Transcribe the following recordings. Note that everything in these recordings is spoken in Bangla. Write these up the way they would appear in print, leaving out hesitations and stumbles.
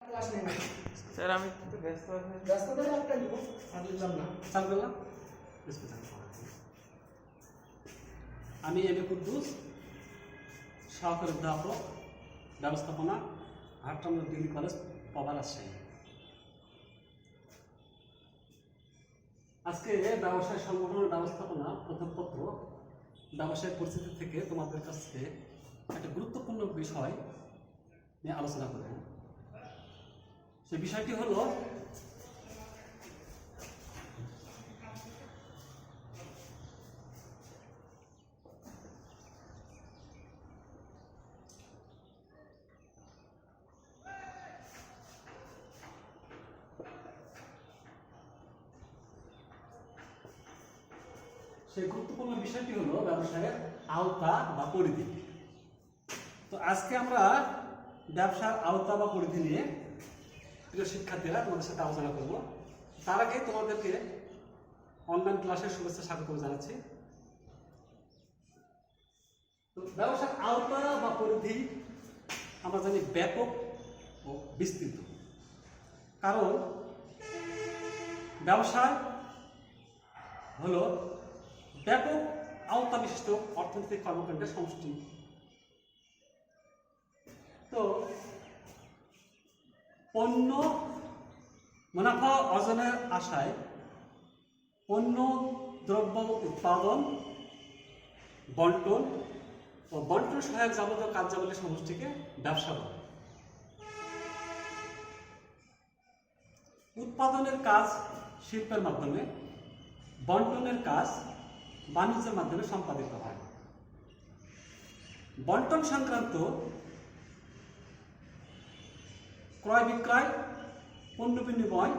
স্যার আমি একটু ব্যস্ত আছি। ব্যস্ততায় একটা নিব আর লিখলাম না চাল করলাম। আমি এম এ কুদ্দুস, সহকারী অধ্যাপক ব্যবস্থাপনা, ভারচন্দ্র ডিগ্রি কলেজ, পাবা, রাজশাহী। আজকে ব্যবসায় সংগঠন ব্যবস্থাপনা প্রথম পত্র ব্যবসায় পরিস্থিতি থেকে তোমাদের কাছে একটা গুরুত্বপূর্ণ বিষয় নিয়ে আলোচনা করব। সে বিষয়টি হলো সেই গুরুত্বপূর্ণ বিষয়টি হলো ব্যবসায়ের আওতা বা পরিধি। তো আজকে আমরা ব্যবসার আওতা বা পরিধি নিয়ে প্রিয় শিক্ষার্থীরা তোমাদের সাথে আলোচনা করব। তার আগে তোমাদেরকে অনলাইন ক্লাসের শুভেচ্ছা স্বাগত জানাচ্ছি। তো ব্যবসার আওতা বা পরিধি আমরা জানি ব্যাপক ও বিস্তৃত, কারণ ব্যবসা হলো ব্যাপক আওতা বিশিষ্ট অর্থনৈতিক কর্মকাণ্ডের সমষ্টি। তো পণ্য মুনাফা অর্জনের আশায় পণ্য দ্রব্য উৎপাদন, বন্টন ও বন্টন সহায়ক যাবতীয় কার্যাবলীর সমষ্টিকে ব্যবসা বলে। উৎপাদনের কাজ শিল্পের মাধ্যমে, বন্টনের কাজ বাণিজ্যের মাধ্যমে সম্পাদিত হয়। বন্টন সংক্রান্ত ক্রয় বিক্রয়, পণ্য বিনিময়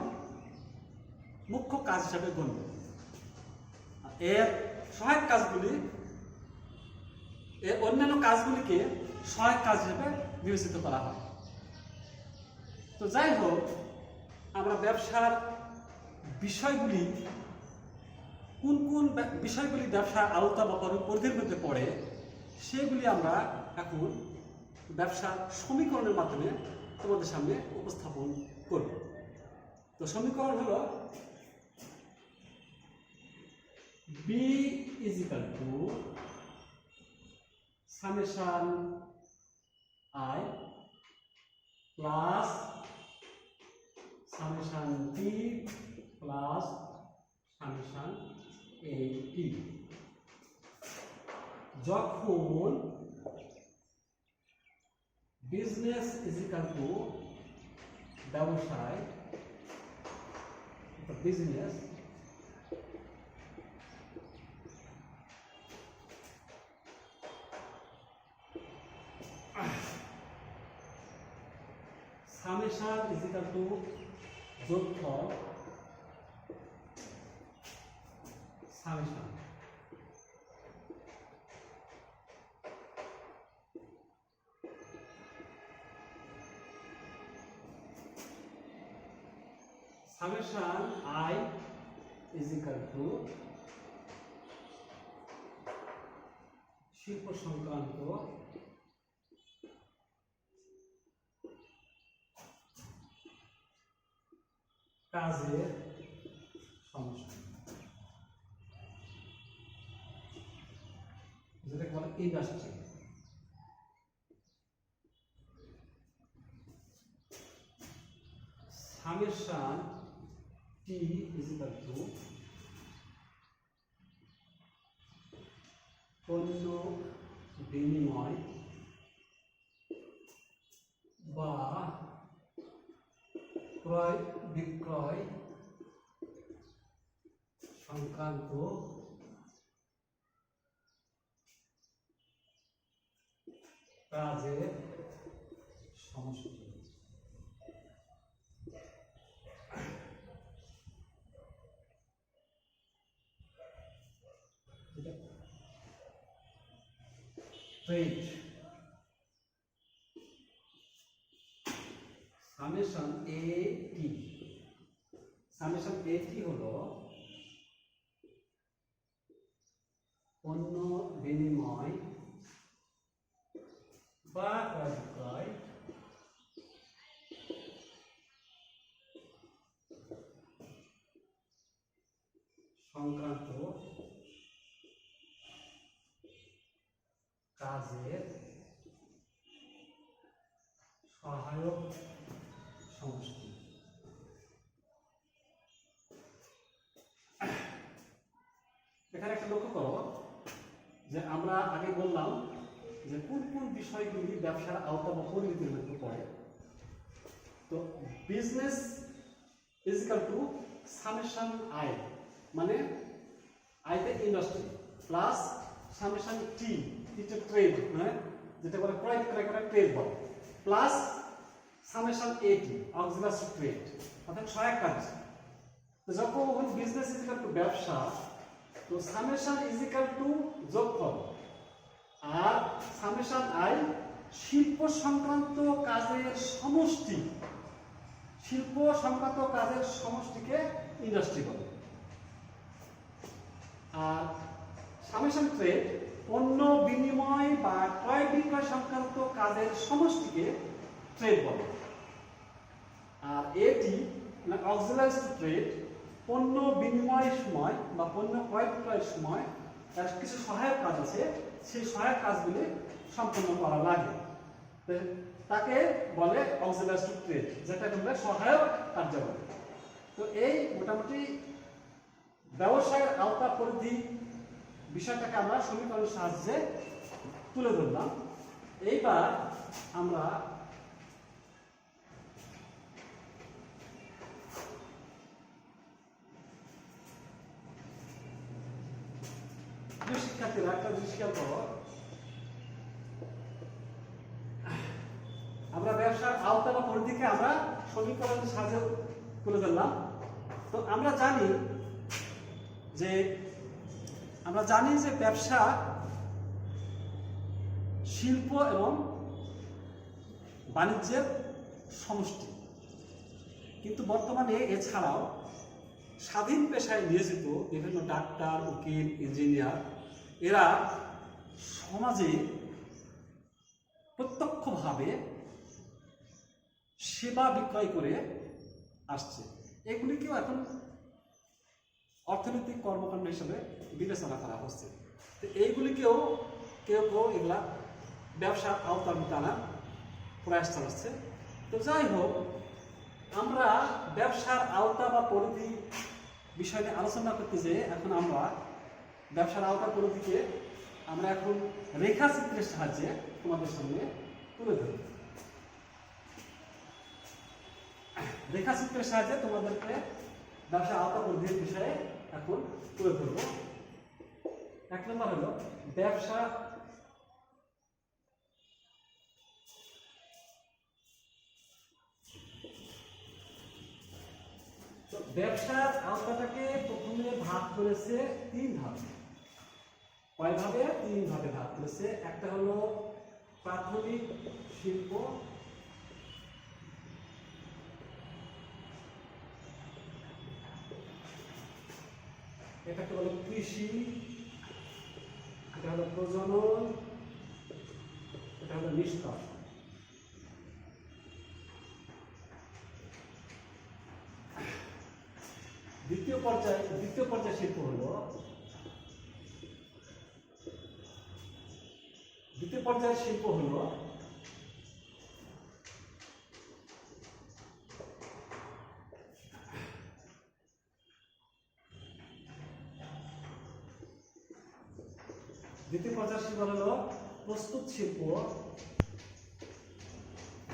মুখ্য কাজ হিসাবে গণ্য। এর সহায়ক কাজগুলি, এর অন্যান্য কাজগুলিকে সহায়ক কাজ হিসেবে বিবেচিত করা হয়। তো যাই হোক, আমরা ব্যবসার বিষয়গুলি কোন কোন বিষয়গুলি ব্যবসার আওতা বা পরিধির মধ্যে পড়ে সেগুলি আমরা এখন ব্যবসার সমীকরণের মাধ্যমে তোমাদের সামনে উপস্থাপন করব। তো সমীকরণ হলো B = summation I plus summation T plus summation AT। যখন বিজনেস ব্যবসায়, বিজনেস সামেশন যোগফল সামেশন। সামেশন I শিল্প সংক্রান্ত কাজের সমস্যা, যেটাকে বলে ইন্ডাস্ট্রি। সামেশন T পণ্য বিনিময় বা ক্রয় বিক্রয় সংক্রান্ত কাজের সমষ্টি। Trade summation AT। Summation AT হলো পণ্য বিনিময় বা ক্রয় বিক্রয় কাজের সহায়ক সমষ্টি। এখানে একটা লক্ষ্য করো যে আমরা আগে বললাম যে কোন কোন বিষয়গুলি ব্যবসার আওতা বা পরিধির মধ্যে পড়ে। তো business is equal to summation I, মানে আইতে ইন্ডাস্ট্রি প্লাস সামেশন টি, টিতে ট্রেড, মানে যেটা বলে ক্রয় বিক্রয় করা ট্রেড বলে, প্লাস সামেশন এটি অক্সিলারি ট্রেড, অর্থাৎ সহায়ক কাজ। তো যখন বিজনেস ইজ ইকুয়াল টু ব্যবসা, তো সামেশন ইজ ইকুয়াল টু যোগফল, আর সামেশন আই শিল্প সংক্রান্ত কাজের সমষ্টি, শিল্প সংক্রান্ত কাজের সমষ্টিকে ইন্ডাস্ট্রি বলে। আর সামেশন ট্রেড পণ্য বিনিময় বা ক্রয় বিক্রয় সংক্রান্ত কাজের সমষ্টিকে ট্রেড বলে। আর এটি মানে অক্সিলারি ট্রেড পণ্য বিনিময়ের সময় বা পণ্য ক্রয় বিক্রয়ের সময় তার কিছু সহায়ক কাজ আছে, সেই সহায়ক কাজগুলি সম্পন্ন করা লাগে, তাকে বলে অক্সিলারি ট্রেড, যেটা বলে সহায়ক কার্যাবলী। তো এই মোটামুটি ব্যবসায়ের আওতা পরিধি বিষয়টাকে আমরা সমীকরণের সাহায্যে তুলে ধরলাম। এইবার আমরা শিক্ষার্থীরা একটা জিনিস খেয়াল করো, আমরা ব্যবসার আওতা বা পরিধিকে আমরা সমীকরণের সাহায্যে তুলে ধরলাম। তো আমরা জানি যে ব্যবসা শিল্প এবং বাণিজ্যের সমষ্টি, কিন্তু বর্তমানে এছাড়াও স্বাধীন পেশায় নিয়োজিত বিভিন্ন ডাক্তার, উকিল, ইঞ্জিনিয়ার এরা সমাজে প্রত্যক্ষভাবে সেবা বিক্রয় করে আসছে। এগুলিকেও এখন অর্থনৈতিক কর্মকাণ্ড হিসেবে বিবেচনা করা হচ্ছে। তো এইগুলিকেও কেউ কেউ এগুলা ব্যবসার আওতার মধ্যে আনার প্রয়াস চালাচ্ছে। তো যাই হোক, আমরা ব্যবসার আওতা বা পরিধি বিষয় নিয়ে আলোচনা করতে যেয়ে এখন আমরা ব্যবসার আওতা পরিধিকে আমরা এখন রেখাচিত্রের সাহায্যে তোমাদের সামনে তুলে ধরব। রেখাচিত্রের সাহায্যে তোমাদেরকে ব্যবসার আওতা পরিধির বিষয়ে এখন তুলে ধরব। এক নম্বর হলো ব্যবসার আওতাটাকে প্রথমে ভাগ করেছে তিন ভাগে। কয় ভাগে? তিন ভাগে ভাগ করেছে। একটা হলো প্রাথমিক শিল্প, এটাকে বলে কৃষি, এটা হলো প্রজনন, এটা হলো নিষ্কাশন। দ্বিতীয় পর্যায় শিল্প হলো দ্বিতীয় পর্যায়ের শিল্প হলো প্রস্তুত শিল্প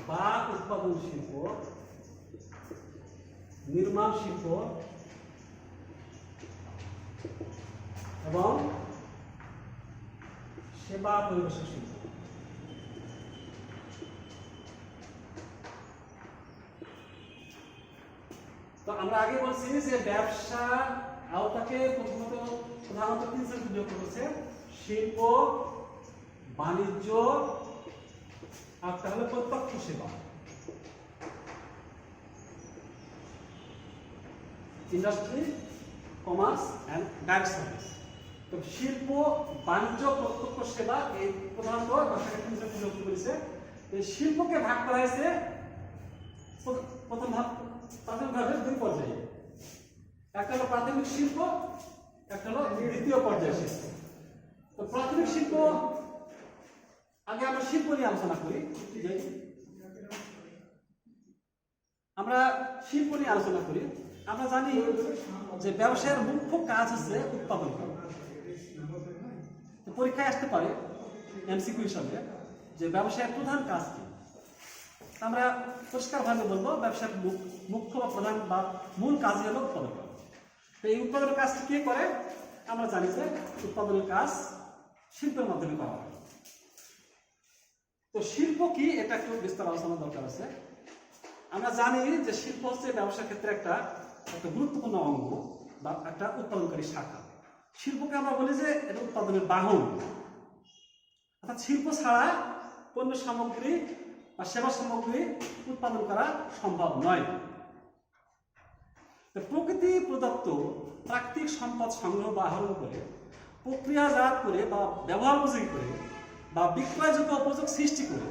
বা উৎপাদন শিল্প, নির্মাণ শিল্প এবং সেবা পরিবেশন শিল্প। তো আমরা আগে বলছি যে ব্যবসা আওতাকে প্রধানত তিন শ্রেণীতে বিভক্ত করেছে: শিল্প, বাণিজ্য, আর তাহলে প্রত্যক্ষ সেবা, industry, commerce and direct service. তো শিল্প, বাণিজ্য, প্রত্যক্ষ সেবা এই প্রধানত ব্যবসাকে তিন শ্রেণীতে বিভক্ত করেছে। এই শিল্পকে ভাগ করা হয়েছে প্রাথমিকভাবে দুই পর্যায়ে। একটা হলো প্রাথমিক শিল্প, একটা হলো দ্বিতীয় পর্যায়ের শিল্প। তো প্রাথমিক শিল্প আগে আমরা শিল্প নিয়ে আলোচনা করি। আমরা শিল্প নিয়ে আলোচনা করি। আমরা জানি যে ব্যবসায়ের মুখ্য কাজ হচ্ছে উৎপাদন করা। পরীক্ষায় আসতে পারে এমসিকিউ হিসাবে যে ব্যবসায়ের প্রধান কাজ কি। আমরা পরিষ্কারভাবে বলবো ব্যবসার মুখ্য বা প্রধান বা মূল কাজই হলো উৎপাদন করা। তো এই উৎপাদনের কাজটি কে করে? আমরা জানি যে উৎপাদনের কাজ শিল্পের মাধ্যমে করা হয়। তো শিল্প কি এটা একটু বিস্তার আলোচনা দরকার আছে। আমরা জানি যে শিল্প হচ্ছে ব্যবসার ক্ষেত্রে একটা গুরুত্বপূর্ণ অঙ্গ বা একটা উৎপাদনকারী শাখা। শিল্পকে আমরা বলি যে এটা উৎপাদনের বাহন, অর্থাৎ শিল্প ছাড়া পণ্য সামগ্রী বা সেবা সামগ্রী উৎপাদন করা সম্ভব নয়। প্রকৃতি প্রদত্ত প্রাকৃতিক সম্পদ সংগ্রহ বা আহরণ করে প্রক্রিয়াজাত করে বা ব্যবহার উপযোগী করে বা বিক্রয়যোগ্য উপযোগ সৃষ্টি করে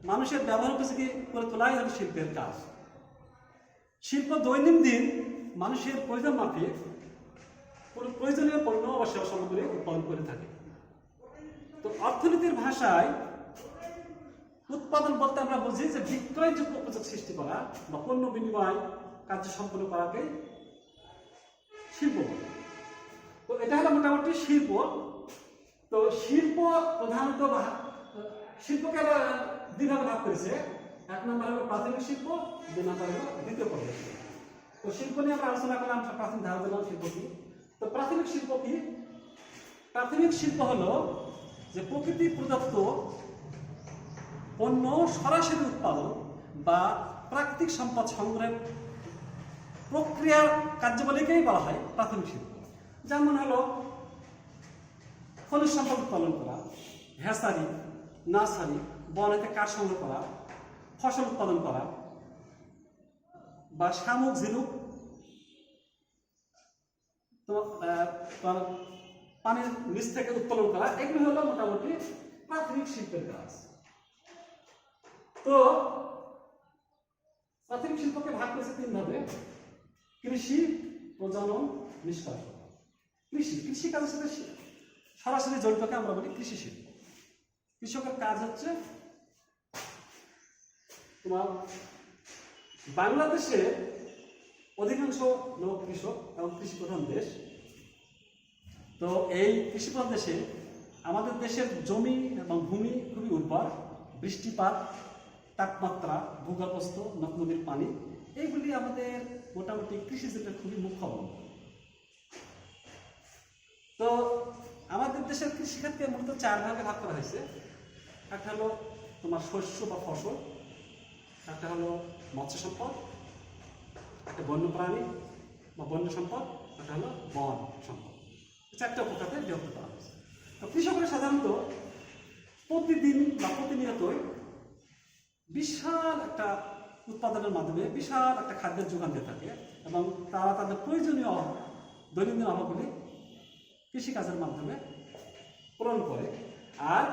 মানুষের ব্যবহার উপযোগী করে তোলাই হল শিল্পের কাজ। শিল্প দৈনন্দিন মানুষের প্রয়োজন মাফিক প্রয়োজনীয় পণ্য বা সেবা সামগ্রী উৎপাদন করে থাকে। তো অর্থনীতির ভাষায় উৎপাদন বলতে আমরা বুঝি যে বিক্রয়যোগ্য উপযোগ সৃষ্টি করা বা পণ্য বিনিময় কার্য সম্পন্ন করাকে শিল্প বলে। তো এটা হলো মোটামুটি শিল্প। তো শিল্প প্রধানত শিল্পকে আবার দুইভাবে ভাগ করেছে। এক নম্বর হলো প্রাথমিক শিল্প, দুই নম্বর হলো দ্বিতীয় পর্যায়ের শিল্প। তো শিল্প নিয়ে আমরা আলোচনা করলাম, প্রাথমিক ধারণা দিলাম শিল্প কি। তো প্রাথমিক শিল্প কি? প্রাথমিক শিল্প হলো যে প্রকৃতি প্রদত্ত পণ্য সরাসরি উৎপাদন বা প্রাকৃতিক সম্পদ সংগ্রহের প্রক্রিয়া কার্যাবলীকেই বলা হয় প্রাথমিক শিল্প। যেমন হলো খনিজ সম্পদ উৎপাদন করা, হ্যাসারি, নার্সারি, বন হতে কাঠ সংগ্রহ করা, ফসল উৎপাদন করা বা শামুক ঝিনুক পানির নিচ থেকে উত্তোলন করা, এগুলি হলো মোটামুটি প্রাথমিক শিল্পের কাজ। তো প্রাথমিক শিল্পকে ভাগ করেছে তিন ভাবে: কৃষি, প্রজনন, নিষ্কাশন। কৃষি কাজের সাথে সরাসরি জড়িতকে আমরা বলি কৃষি শিল্প। কৃষকের কাজ হচ্ছে তোমার বাংলাদেশে অধিকাংশ লোক কৃষক এবং কৃষি প্রধান দেশ। তো এই কৃষি প্রধান দেশে আমাদের দেশের জমি এবং ভূমি খুবই উর্বর। বৃষ্টিপাত, তাপমাত্রা, ভূগর্ভস্থ নদ নদীর পানি, এইগুলি আমাদের মোটামুটি কৃষিজীবনের খুবই মুখ্য অঙ্গ। তো আমাদের দেশের কৃষিখাতকে মূলত চার ভাগে ভাগ করা হয়েছে। একটা হলো তোমার শস্য বা ফসল, একটা হলো মৎস্য সম্পদ, একটা বন্যপ্রাণী বা বন্য সম্পদ, একটা হলো বন সম্পদ। চারটা উপখাতে বিভক্ত করা হয়েছে। তো কৃষকরা সাধারণত প্রতিদিন বা প্রতিনিয়তই বিশাল একটা উৎপাদনের মাধ্যমে বিশাল একটা খাদ্যের যোগান দিয়ে থাকে এবং তারা তাদের প্রয়োজনীয় দৈনন্দিন অভাবগুলি কৃষিকাজের মাধ্যমে পূরণ করে। আর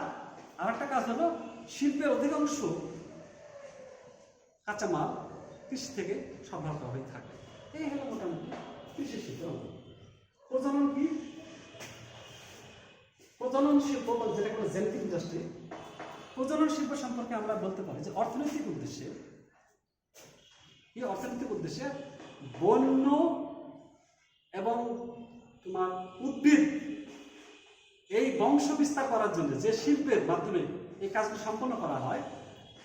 আরেকটা কাজ হলো শিল্পের অধিকাংশ কাঁচামাল কৃষি থেকে সরবরাহ করা হয়ে থাকে। এই হলো মোটামুটি কৃষি শিল্পের অঙ্গ। প্রজনন কি? প্রজনন শিল্প যেটা কোনো জেনেটিক ইন্ডাস্ট্রি। প্রজনন শিল্প সম্পর্কে আমরা বলতে পারি যে অর্থনৈতিক উদ্দেশ্যে বন্য এবং তোমার উদ্ভিদ এই বংশ বিস্তার করার জন্য যে শিল্পের মাধ্যমে এই কাজটি সম্পন্ন করা হয়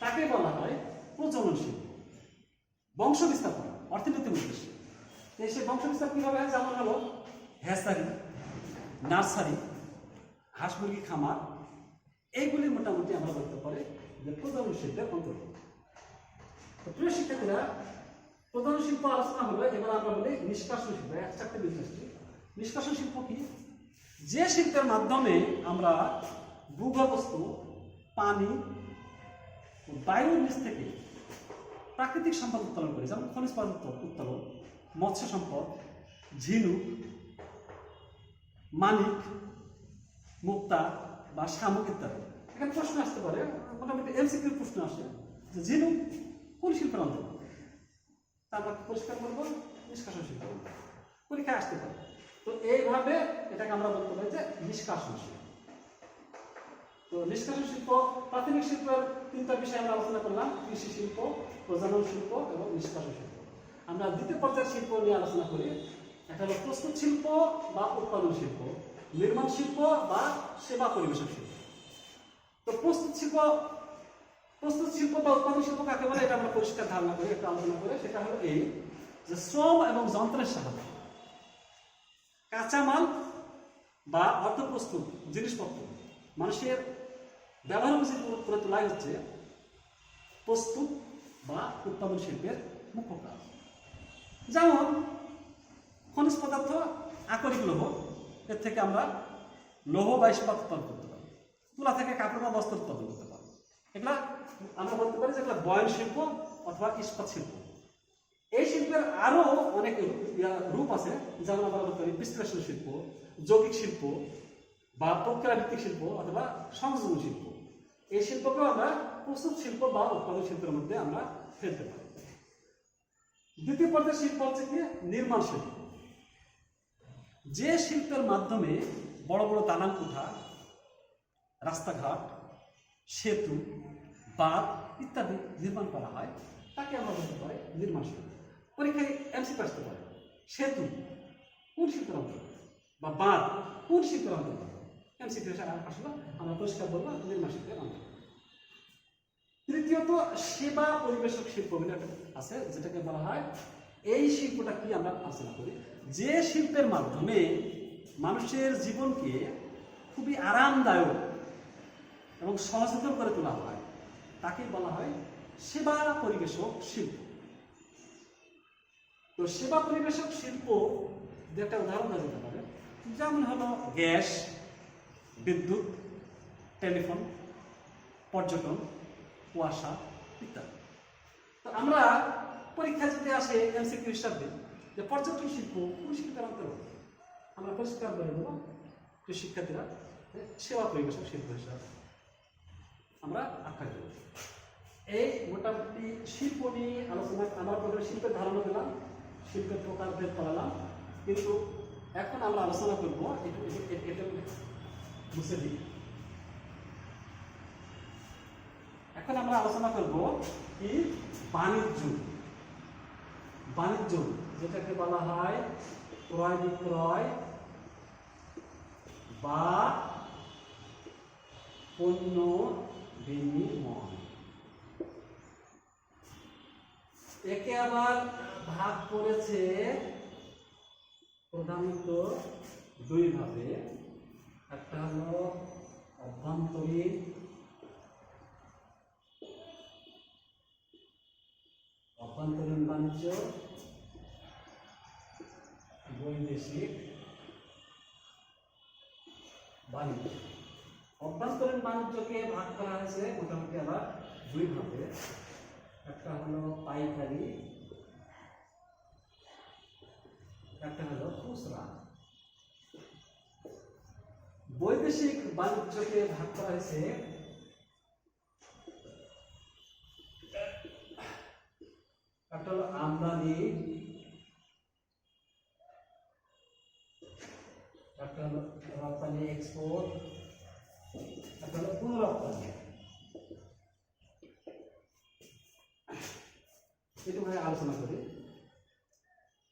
তাকে বলা হয় প্রজনন শিল্প। বংশ বিস্তার করা অর্থনৈতিক উদ্দেশ্যে। সেই বংশ বিস্তার কিভাবে হয়? যেমন হলো হ্যাসারি, নার্সারি, হাঁস মুরগি খামার, এইগুলি মোটামুটি আমরা বলতে পারি যে প্রজনন শিল্পের অন্তর্গত। তো প্রিয় শিক্ষার্থীরা, প্রজনন শিল্প আলোচনা হলো। এবার আমরা বলি নিষ্কাশন শিল্প, এক্সট্রাক্টিভ ইন্ডাস্ট্রি। নিষ্কাশন শিল্প কি? যে শিল্পের মাধ্যমে আমরা ভূগর্ভস্থ পানি, বায়ুর নিচ থেকে প্রাকৃতিক সম্পদ উত্তোলন করি, যেমন খনিজ পদার্থ উত্তোলন, মৎস্য সম্পদ, ঝিনুক, মানিক, মুক্তা বা শামুক ইত্যাদি। এখানে প্রশ্ন আসতে পারে, মোটামুটি এমসিকিউ প্রশ্ন আসে যে ঝিনুক কোন শিল্পের অন্তর্গত? আমরা পরিষ্কার করবো নিষ্কাশন শিল্প, পরীক্ষায় আসতে পারে। তো এইভাবে এটাকে আমরা বলতে পারি যে নিষ্কাশন শিল্প। তো নিষ্কাশন শিল্প, প্রাথমিক শিল্পের তিনটা বিষয় আমরা আলোচনা করলাম: কৃষি শিল্প, প্রজনন শিল্প এবং নিষ্কাশন শিল্প। আমরা দ্বিতীয় পর্যায়ের শিল্প নিয়ে আলোচনা করি। একটা হলো প্রস্তুত শিল্প বা উৎপাদন শিল্প, নির্মাণ শিল্প বা সেবা পরিবেশক শিল্প। তো প্রস্তুত শিল্প বা উৎপাদন শিল্প কাকে বলে এটা আমরা পরিষ্কার ধারণা করি, একটু আলোচনা করে। সেটা হলো এই যে শ্রম এবং যন্ত্রের সাহায্যে কাঁচামাল বা অর্ধপ্রস্তুত জিনিসপত্র মানুষের ব্যবহার উপযোগী করে তোলাই হচ্ছে প্রস্তুত বা উৎপাদন শিল্পের মুখ্য কাজ। যেমন খনিজ পদার্থ, আকরিক লৌহ, এর থেকে আমরা লৌহ বা ইস্পাত উৎপাদন করতে পারি। তুলা থেকে কাপড় বা বস্ত্র উৎপাদন করতে পারি। এগুলা আমরা বলতে পারি যে এগুলা বয়ন শিল্প অথবা ইস্পাত শিল্প। এই শিল্পের আরো অনেক রূপ আছে, যেমন আমরা বলতে পারি বিশ্লেষণ শিল্প, যৌগিক শিল্প বা প্রক্রিয়াভিত্তিক শিল্প অথবা সংযোজন শিল্প। এই শিল্পকেও আমরা প্রস্তুত শিল্প বা উৎপাদন শিল্পের মধ্যে আমরা ফেলতে পারি। দ্বিতীয় পর্যায়ের শিল্প হচ্ছে কি নির্মাণ শিল্প। যে শিল্পের মাধ্যমে বড় বড় দালান কোঠা, রাস্তাঘাট, সেতু, বাঁধ ইত্যাদি নির্মাণ করা হয়, তাকে আমরা বলতে পারি নির্মাণ শিল্প। পরীক্ষায় এমসিকিউ আসতে পারে, সেতু কোন শিল্পের অন্তর্গত বা বাঁধ কোন শিল্পের অন্তর্গত? এমসিকিউ আসলে আমরা পরিষ্কার বলবো নির্মাণ শিল্পের অন্তর্গত। তৃতীয়ত সেবা পরিবেশক শিল্প আছে, যেটাকে বলা হয়, এই শিল্পটা কি আমরা আলোচনা করি, যে শিল্পের মাধ্যমে মানুষের জীবনকে খুবই আরামদায়ক এবং সহজতর করে তোলা হয়, তাকে বলা হয় সেবা পরিবেশক শিল্প। তো সেবা পরিবেশক শিল্প যে একটা উদাহরণ দেওয়া যেতে পারে, যেমন হলো গ্যাস, বিদ্যুৎ, টেলিফোন, পর্যটন, কুয়াশা ইত্যাদি। তো আমরা পরীক্ষা যদি আসে এমসিকিউ হিসাবে যে পর্যটন শিল্প কোন শিল্পের অন্তর্গত, আমরা পরিষ্কার করে দেবো যে শিক্ষার্থীরা সেবা পরিবেশক শিল্প হিসাবে আমরা আখ্যা দেব। এই মোটামুটি শিল্প নিয়ে আলোচনা, আমরা প্রথমে শিল্পের ধারণা দিলাম, শিল্পের প্রকারভেদ করালাম, কিন্তু এখন আমরা আলোচনা করবো এটা বুঝে দিই। এখন আমরা আলোচনা করব কি বাণিজ্য। বাণিজ্য যেটাকে বলা হয় ক্রয় বিক্রয় বা পণ্য বিনিময়। একে আবার ভাগ করেছে প্রধানত দুই ভাবে। একটা হলো অভ্যন্তরীণ বাণিজ্য, বৈদেশিক বাণিজ্য। অভ্যন্তরীণ বাণিজ্যকে ভাগ করা হয়েছে মোটামুটি আবার দুই ভাবে। একটা হলো পাইকারি, একটা হলো খুচরা। বৈদেশিক বাণিজ্যকে ভাগ করা হয়েছে একটা হলো আমদানি, একটা হলো রপ্তানি এক্সপোর্ট, একটা হলো পুনরপ্তানি। একটু ভাবে আলোচনা করি।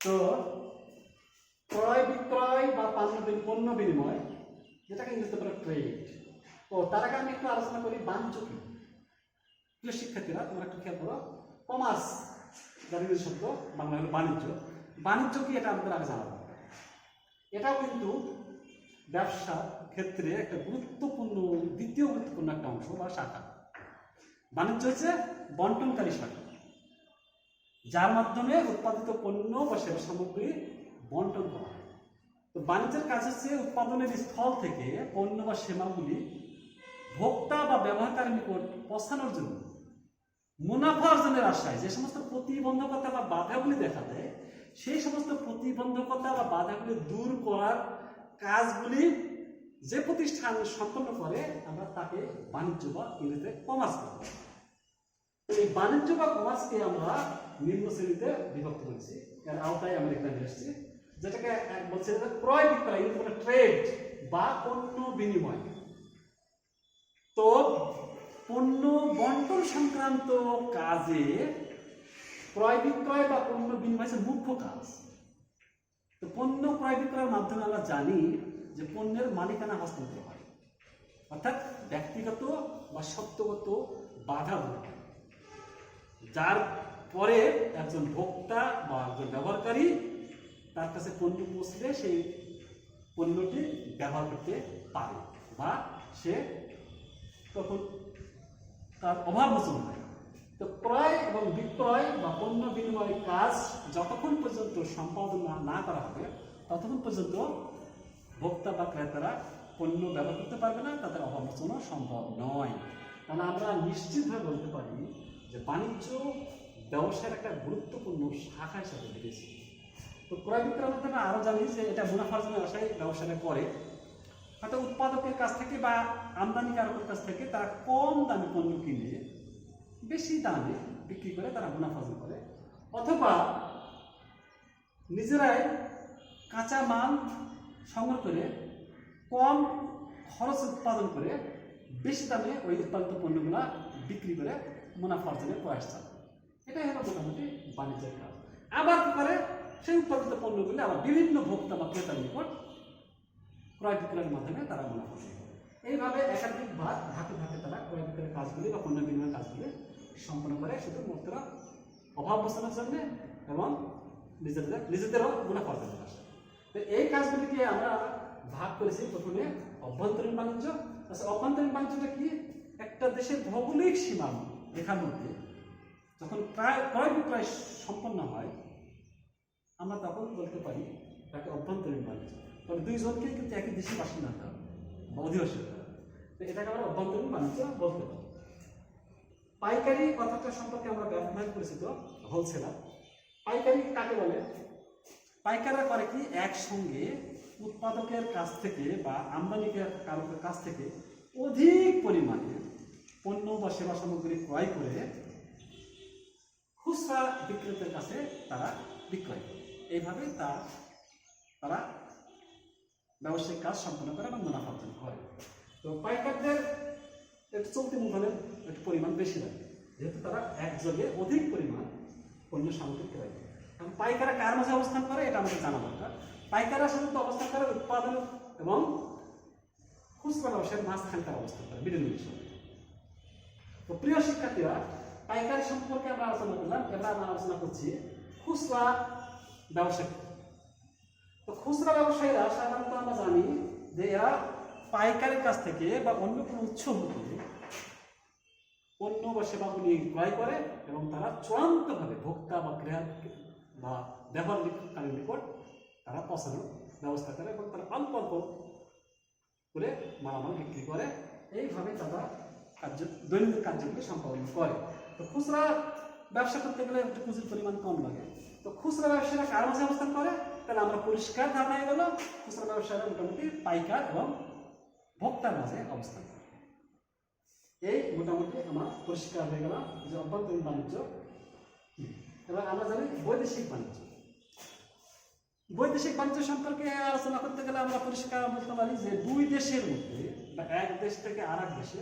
তো ক্রয় বিক্রয় বা পণ্য বিনিময়, যেটাকে ইংরেজিতে বলে ট্রেড। তো তার আগে আমি একটু আলোচনা করি বাণিজ্য কি। প্রিয় শিক্ষার্থীরা তোমরা একটু খেয়াল করো, কমার্স যার ইংরেজি শব্দ, বাংলা হলো বাণিজ্য। বাণিজ্য কি এটা আমাদের আগে জানা দরকার। এটাও কিন্তু ব্যবসার ক্ষেত্রে একটা দ্বিতীয় গুরুত্বপূর্ণ একটা অংশ বা শাখা। বাণিজ্য হচ্ছে বন্টনকারী শাখা, যার মাধ্যমে উৎপাদিত পণ্য বা সেবা সামগ্রী বন্টন করা হয়। তো বাণিজ্যের কাজ হচ্ছে উৎপাদনের স্থল থেকে পণ্য বা সেবাগুলি ভোক্তা বা ব্যবহারকারীর নিকট পৌঁছানোর জন্য মুনাফা অর্জনের আশায় যে সমস্ত প্রতিবন্ধকতা বা বাধাগুলি দেখা দেয়, সেই সমস্ত প্রতিবন্ধকতা বা বাধাগুলি দূর করার কাজগুলি যে প্রতিষ্ঠান সম্পন্ন করে আমরা তাকে বাণিজ্য বা ইংরেজিতে কমার্স বলি। এই বাণিজ্য বা কমার্সকে আমরা নিম্ন শ্রেণীতে বিভক্ত করেছি, এর আওতায় আমরা এখানে এসেছি, যেটাকে বলছে ক্রয় বিক্রয়, ট্রেড বা পণ্য বিনিময়। তো পণ্য বন্টন সংক্রান্ত কাজে ক্রয় বিক্রয় বা পণ্য বিনিময় হচ্ছে মুখ্য কাজ। তো পণ্য ক্রয় বিক্রয়ের মাধ্যমে আমরা জানি যে পণ্যের মালিকানা হস্তান্তর হয়, অর্থাৎ ব্যক্তিগত বা সত্যগত বাধা দূর হয়, যার পরে একজন ভোক্তা বা একজন ব্যবহারকারী তার কাছে পণ্য পৌঁছলে সেই পণ্যটি ব্যবহার করতে পারে বা সে তখন তার অভাব মোচন হয়। তো ক্রয় এবং বিক্রয় বা পণ্য বিনিময় কাজ যতক্ষণ পর্যন্ত সম্পাদন না করা হবে ততক্ষণ পর্যন্ত ভোক্তা বা ক্রেতারা পণ্য ব্যবহার করতে পারবে না, তাদের অভাব মোচনও সম্ভব নয়। কারণ আমরা নিশ্চিতভাবে বলতে পারি যে বাণিজ্য ব্যবসায়ের একটা গুরুত্বপূর্ণ শাখা হিসাবে দেখেছি। তো ক্রয় বিক্রয়ের মাধ্যমে আরও জানি যে এটা মুনাফার্জন ব্যবসায়ী করে, হয়তো উৎপাদকের কাছ থেকে বা আমদানিকারকের কাছ থেকে তারা কম দামে পণ্য কিনে বেশি দামে বিক্রি করে তারা মুনাফার্জন করে, অথবা নিজেরাই কাঁচা মাল সংগ্রহ করে কম খরচ উৎপাদন করে বেশি দামে ওই উৎপাদিত পণ্যগুলা বিক্রি করে মুনাফা অর্জনের প্রয়াস চালায়। এটাই হলো মোটামুটি বাণিজ্যের কাজ। আবার কি করে, সেই উৎপাদিত পণ্যগুলি আবার বিভিন্ন ভোক্তা বা ক্রেতার নিকট ক্রয় বিক্রয়ের মাধ্যমে তারা মুনাফা অর্জন করে। এইভাবে একাধিক ধাপে ধাপে তারা ক্রয় বিক্রয়ের কাজগুলি বা পণ্য বিনিময়ের কাজগুলি সম্পন্ন করে, শুধুমাত্র অভাব মোচনের জন্য এবং নিজেদেরও মুনাফা অর্জনের আসে। তো এই কাজগুলিকে আমরা ভাগ করেছি প্রথমে অভ্যন্তরীণ বাণিজ্য। আচ্ছা, অভ্যন্তরীণ বাণিজ্যটা কি? একটা দেশের ভৌগোলিক সীমা রেখার মধ্যে যখন ক্রয় বিক্রয় সম্পন্ন হয় আমরা তখন বলতে পারি তাকে অভ্যন্তরীণ বাণিজ্য। তবে দুইজনকে কিন্তু একই দেশের বাসিন্দা হতে হবে বা অধিবাসী হতে হবে, তো এটাকে আমরা অভ্যন্তরীণ বাণিজ্য বলতে পারি। পাইকারি কথাটা সম্পর্কে আমরা ব্যবহার পরিচিত হোলসেলার। পাইকারি কাকে বলে? পাইকাররা করে কি, একসঙ্গে উৎপাদকের কাছ থেকে বা আমদানিকারকের কাছ থেকে অধিক পরিমাণে পণ্য বা সেবা সামগ্রী ক্রয় করে খুচরা বিক্রেতার কাছে তারা বিক্রয় করে। এইভাবে তারা ব্যবসায়িক কাজ সম্পন্ন করে এবং মুনাফা অর্জন করে। তো পাইকারদের একটু চলতি মূলধনের একটু পরিমাণ বেশি লাগে, যেহেতু তারা একযোগে অধিক পরিমাণ পণ্য সামগ্রী ক্রয় করে। এবং পাইকাররা কার মাঝে অবস্থান করে এটা আমাদের জানা দরকার। পাইকাররা সাধারণত অবস্থান করে উৎপাদন এবং খুচরা ব্যবসায়ের মাঝখানে তারা অবস্থান করে, মিডল হিসেবে। তো প্রিয় শিক্ষার্থীরা, পাইকারি সম্পর্কে আমরা আলোচনা করলাম, এবার আমরা আলোচনা করছি খুচরা ব্যবসায়ী। তো খুচরা ব্যবসায়ীরা সাধারণত আমরা জানি যে এরা পাইকারের কাছ থেকে বা অন্য কোনো উৎস হতে পণ্য বা সেবাগুলি ক্রয় করে এবং তারা চূড়ান্তভাবে ভোক্তা বা ক্রেতা বা ব্যবহারকারীর নিকট তারা পৌঁছানোর ব্যবস্থা করে এবং তারা অল্প অল্প করে মালামাল বিক্রি করে। এইভাবে তারা দৈনন্দিন কার্যগুলি সম্পাদন করে। তো খুচরা ব্যবসা করতে গেলে একটু পুঁজির পরিমাণ কম লাগে। তো খুচরা ব্যবসায়ীরা কার মাঝে অবস্থান করে? তাহলে আমরা পরিষ্কার ধারণা হয়ে গেল খুচরা ব্যবসায়ীরা মোটামুটি পাইকার এবং ভোক্তার মাঝে অবস্থান করে। এই মোটামুটি আমার পরিষ্কার হয়ে গেল যে অভ্যন্তরীণ বাণিজ্য। এবার আমরা জানি বৈদেশিক বাণিজ্য। বৈদেশিক বাণিজ্য সম্পর্কে আলোচনা করতে গেলে আমরা পরিষ্কার বলতে পারি যে দুই দেশের মধ্যে বা এক দেশ থেকে আর এক দেশে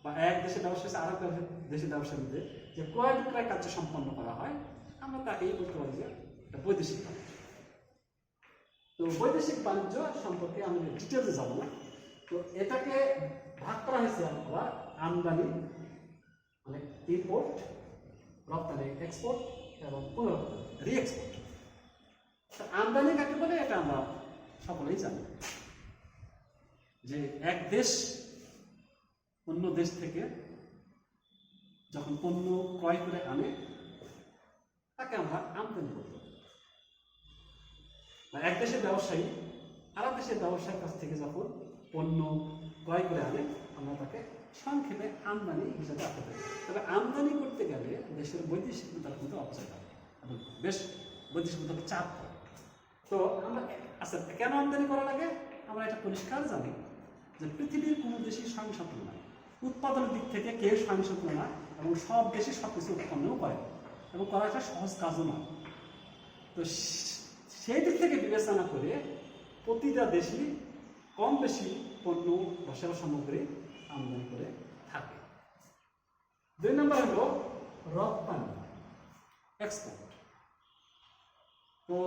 বা এক দেশের ব্যবসা আর এক দেশের ব্যবসার মধ্যে যে ক্রয় বিক্রয় কার্য সম্পন্ন করা হয় আমরা তাকেই বলতে পারি যে এটা বৈদেশিক বাণিজ্য। তো বৈদেশিক বাণিজ্য সম্পর্কে আমি ডিটেলসে যাব না। তো এটাকে ভাগ করা হয়েছে আমরা আমদানি মানে ইম্পোর্ট, রপ্তানি এক্সপোর্ট এবং পুনরুৎপাদন রিএক্সপোর্ট। আমদানি কাকে বলে এটা আমরা সকলেই জানি যে এক দেশ অন্য দেশ থেকে যখন পণ্য ক্রয় করে আনে তাকে আমরা আমদানি বলতে পারি। এক দেশের ব্যবসায়ী আর এক দেশের ব্যবসায়ীর কাছ থেকে যখন পণ্য ক্রয় করে আনে আমরা তাকে সংক্ষেপে আমদানি হিসাবে আনতে পারি। তবে আমদানি করতে গেলে দেশের বৈদেশিক মুদ্রার কিন্তু অপচয় হয় এবং বেশ বৈদেশিক মুদ্রাকে চাপ করে। তো আমরা আচ্ছা কেন আমদানি করা লাগে আমরা এটা পরিষ্কার জানি যে পৃথিবীর কোনো দেশই স্বয়ংসম্পূর্ণ নয়। উৎপাদনের দিক থেকে কেউ স্বয়ংসম্পূর্ণ না এবং সব দেশে সব কিছু উৎপন্নও করে এবং করা একটা সহজ কাজও নয়। তো সেই দিক থেকে বিবেচনা করে প্রতিটা দেশই কম বেশি পণ্য বা সেবা সামগ্রী আমদানি করে দুই নম্বর হলো রপ্তানি, এক্সপোর্ট। তো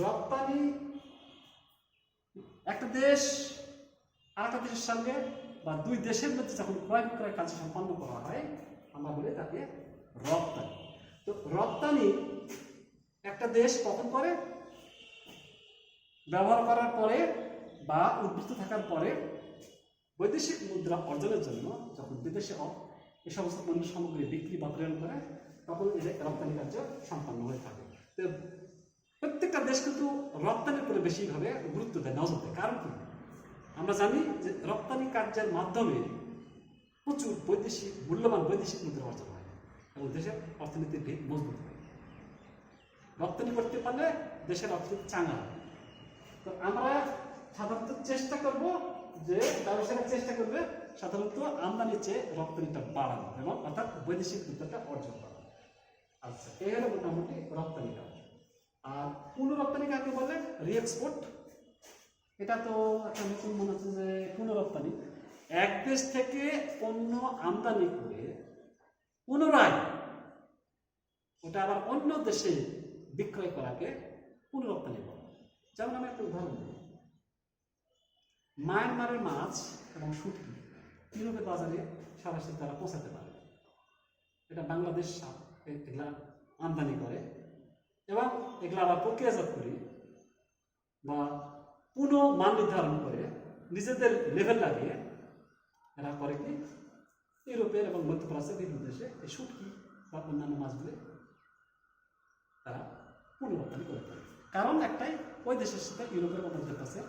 রপ্তানি একটা দেশ আরেকটা দেশের সঙ্গে বা দুই দেশের মধ্যে যখন ক্রয় বিক্রয় কাজ সম্পন্ন করা হয় আমরা বলি তাকে রপ্তানি। তো রপ্তানি একটা দেশ কখন করে? ব্যবহার করার পরে বা উদ্বৃত্ত থাকার পরে বৈদেশিক মুদ্রা অর্জনের জন্য যখন বিদেশে এই সমস্ত পণ্য সামগ্রী বিক্রি বা প্রেরণ করে তখন এই রপ্তানি কার্য সম্পন্ন হয়ে থাকে। তো প্রত্যেকটা দেশ কিন্তু রপ্তানির উপরে বেশিভাবে গুরুত্ব দেয়, নজর দেয়। কারণ কি? আমরা জানি যে রপ্তানি কার্যের মাধ্যমে প্রচুর মূল্যবান বৈদেশিক মুদ্রা অর্জন হয় এবং দেশের অর্থনীতির ভিত মজবুত হয়। রপ্তানি করতে পারলে দেশের অর্থনীতি চাঙ্গা হয়। তো আমরা সাধারণত চেষ্টা করব যে ব্যবসায়ীরা চেষ্টা করবে সাধারণত আমদানির চেয়ে রপ্তানিটা বাড়ানো এবং অর্থাৎ বৈদেশিক মুদ্রাটা অর্জন করা। আচ্ছা, এই হলো মোটামুটি রপ্তানি কাজ। আর পুনঃরপ্তানি কাকে বলে? রিএক্সপোর্ট। এটা তো একটা নতুন মনে হচ্ছে যে পুনঃরপ্তানি, এক দেশ থেকে পণ্য আমদানি করে পুনরায় ওটা আবার অন্য দেশে বিক্রয় করাকে পুনঃরপ্তানি বলে। যেমন আমি একটা উদাহরণ দিই, মায়ানমারের মাছ এবং শুটকি ইউরোপের বাজারে সরাসরি তারা পৌঁছাতে পারে। এটা বাংলাদেশ এগুলা আমদানি করে এবং এগুলা আবার প্রক্রিয়াজাত করি বা পুনঃ মান নির্ধারণ করে নিজেদের লেভেল লাগিয়ে এরা করে কি ইউরোপের এবং মধ্যপ্রাচ্যের বিভিন্ন দেশে এই শুটকি বা অন্যান্য মাছগুলি তারা পুনঃরপ্তানি করে থাকে। কারণ একটাই, ওই দেশের সাথে ইউরোপের বা মধ্যপ্রাচ্যের